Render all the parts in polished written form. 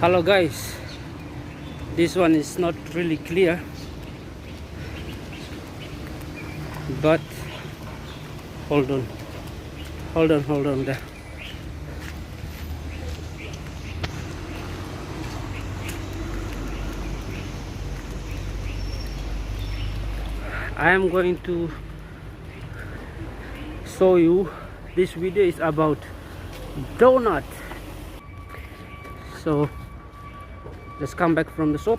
Hello guys, this one is not really clear, but hold on there. I am going to show you, this video is about donut. So just come back from the shop.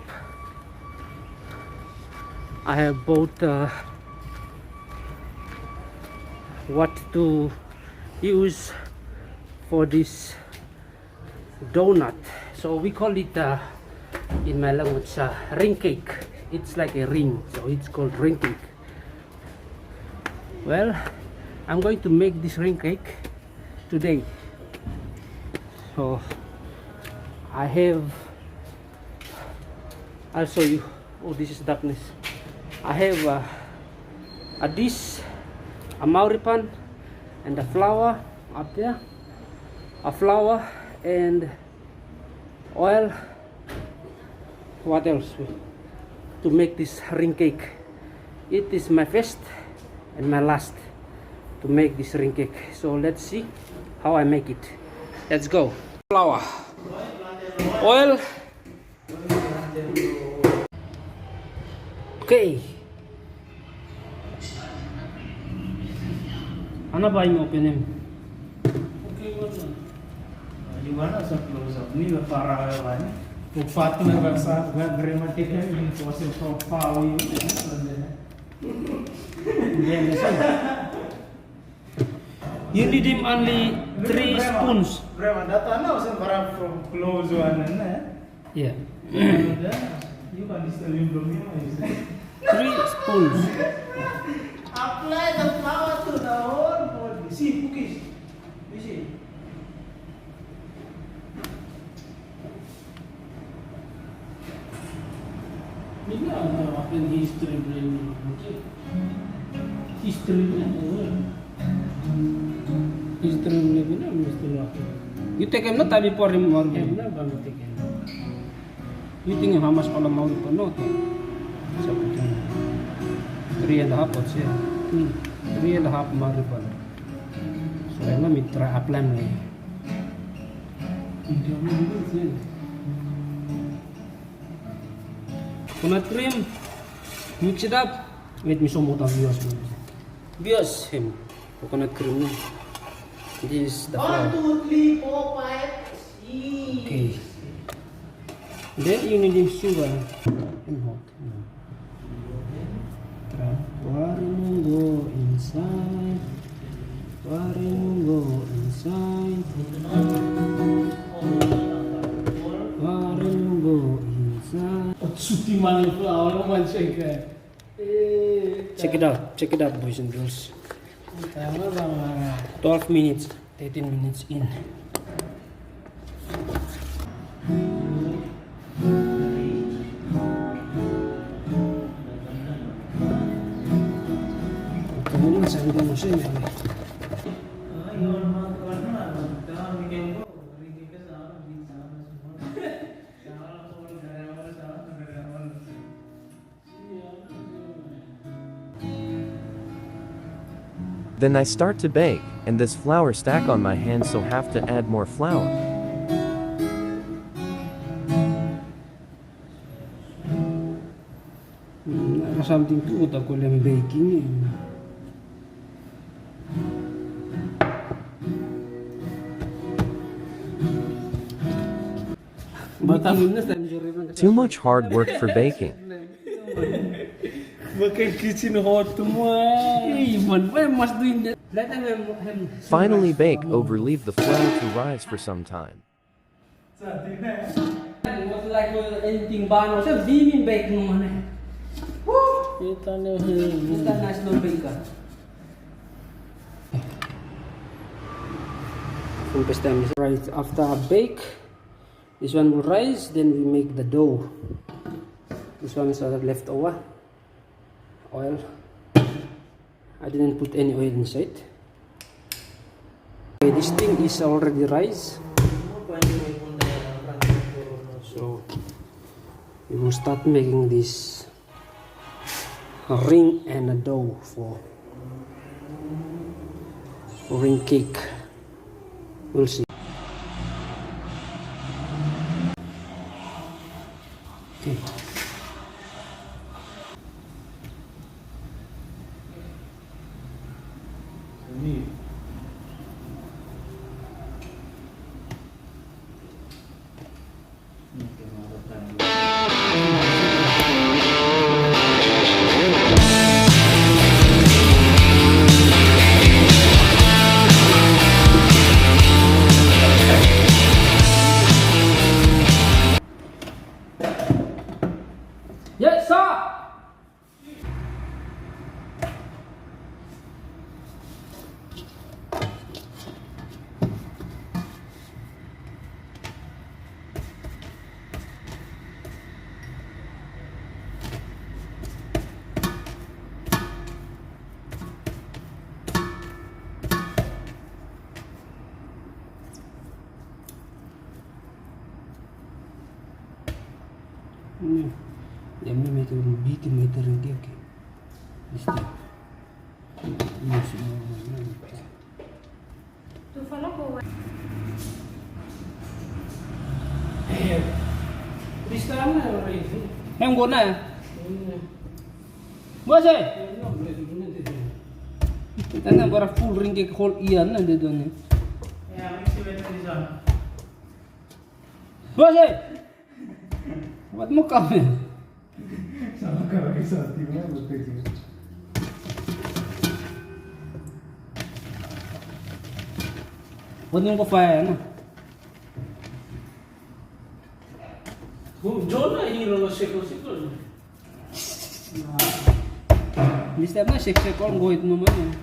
I have bought what to use for this donut. So we call it in my language ring cake. It's like a ring, so it's called ring cake. Well, I'm going to make this ring cake today. So I'll show you. Oh, this is darkness. I have a dish, a mauri pan, and a flour up there, a flour and oil. What else to make this ring cake? It is my first and my last to make this ring cake. So let's see how I make it. Let's go. Flour, oil. Okay. Ano ba yung opening? Okay, gimana sa close up ni para lawan. Upat na basa grammatic yung process of how you You need him only 3 spoons. Brema data na sa para from close one na. Yeah. You can still improve 3 spoons. Apply the flour to the whole body. See, cookies. You see. Hindi na aking history brain. History brain. History brain na Mr. Rocky. You take him not before him more. You think how much pala mau pa no? So 3.5 pots yeah. 3.5 maripan. So I may try apply mo. Coconut cream, mix it up. Let me show mo the viewers. Viewers him coconut cream. This is the flour. 1, 2, 3, 4, 5, 6. Okay. Then you need sugar and hot. Waring go inside. Waring go inside. Waring go inside. Suti mani flour man check. Check it out, boys and girls. 12 minutes, 13 minutes in. Kemudian saya udah musim ya. Then I start to bake, and this flour stack on my hands, so have to add more flour. Something to utak ko lang baking eh. Too much hard work for baking. Finally bake over, leave the flour to rise for some time. Anything bano, sir, di bake naman eh. Kita nice no bake ka. First time is right after a bake. This one will rise, then we make the dough. This one is leftover oil. I didn't put any oil inside. Okay, this thing is already rise. So we will start making this ring and a dough for ring cake. We'll see. Okay. Yes, sir. Let me make a big meter and cake. This thing. This time already. Em gonna. What's it? And I'm gonna full ring cake whole Ian and they don't. Yeah, I'm still waiting this one. What's it? What more coming? Sama kalau bisa tiba betul. What more fire? No. Jonah ini roller sekol. This time na shake all go it no man.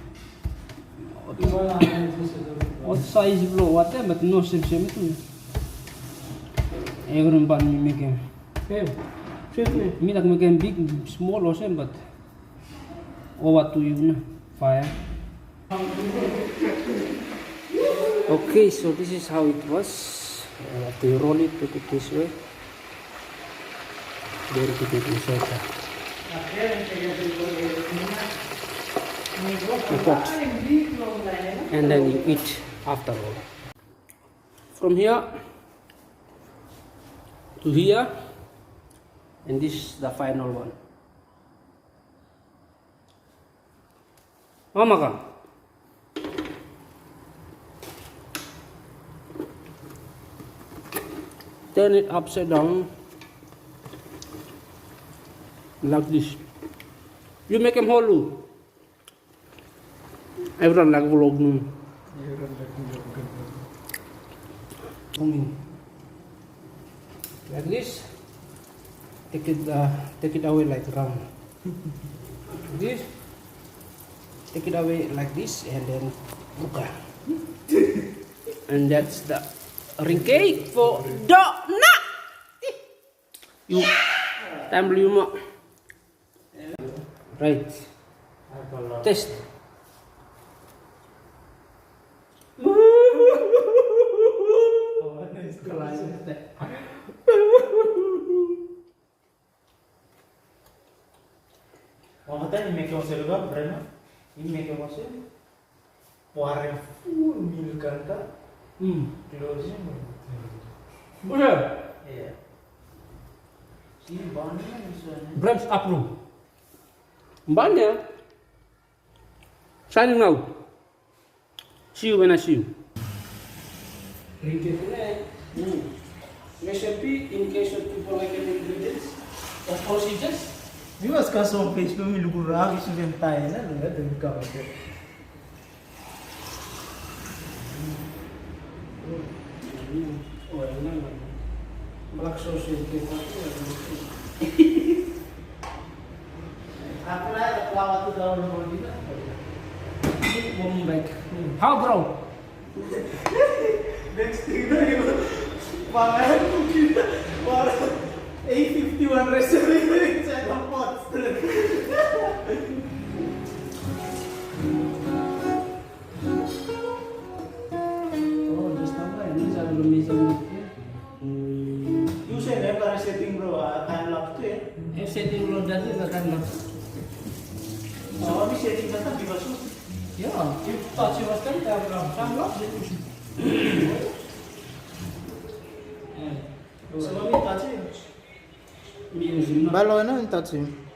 What size blow? What time? But no same itu. Everyone ban me make him. Okay. Me like make him big, small or same, but over to you na fire. Okay, so this is how it was. After you roll it, put it this way. Then put it inside the pot. And then you eat after all. From here to here, and this is the final one. Mama ka. Turn it upside down like this. You make them hollow. Everyone like vlog nun. Like this. Take it away like round. This. Take it away like this and then buka. And that's the ring cake for doughnut. You time beli mak. Right. Test. Ini make você lugar, Brems. Ini make você. Warren full mil kanta. Closing. Bener. Iya. Si bannya bisa. Brems aprove. Bannya. Signing out. See you when I see you. Recipe in case of people like ingredients or procedures. Viwas ka sa page ko milugura ki sugentay na no dan ka ba. Oh, ano naman. Black sauce yung cake. Ako na lawa to daw mo dito. Back. How bro? Next thing na yun. Pangalan ko kita. Para A51 recipe inside the pot. Oh, just tambah ini saya belum bisa. You say mudah juga karena. So, bisa tinggalkan di basuh. Ya, kita siapkan tambah. So, ini touch. Minus. Balo ano yung touch yun?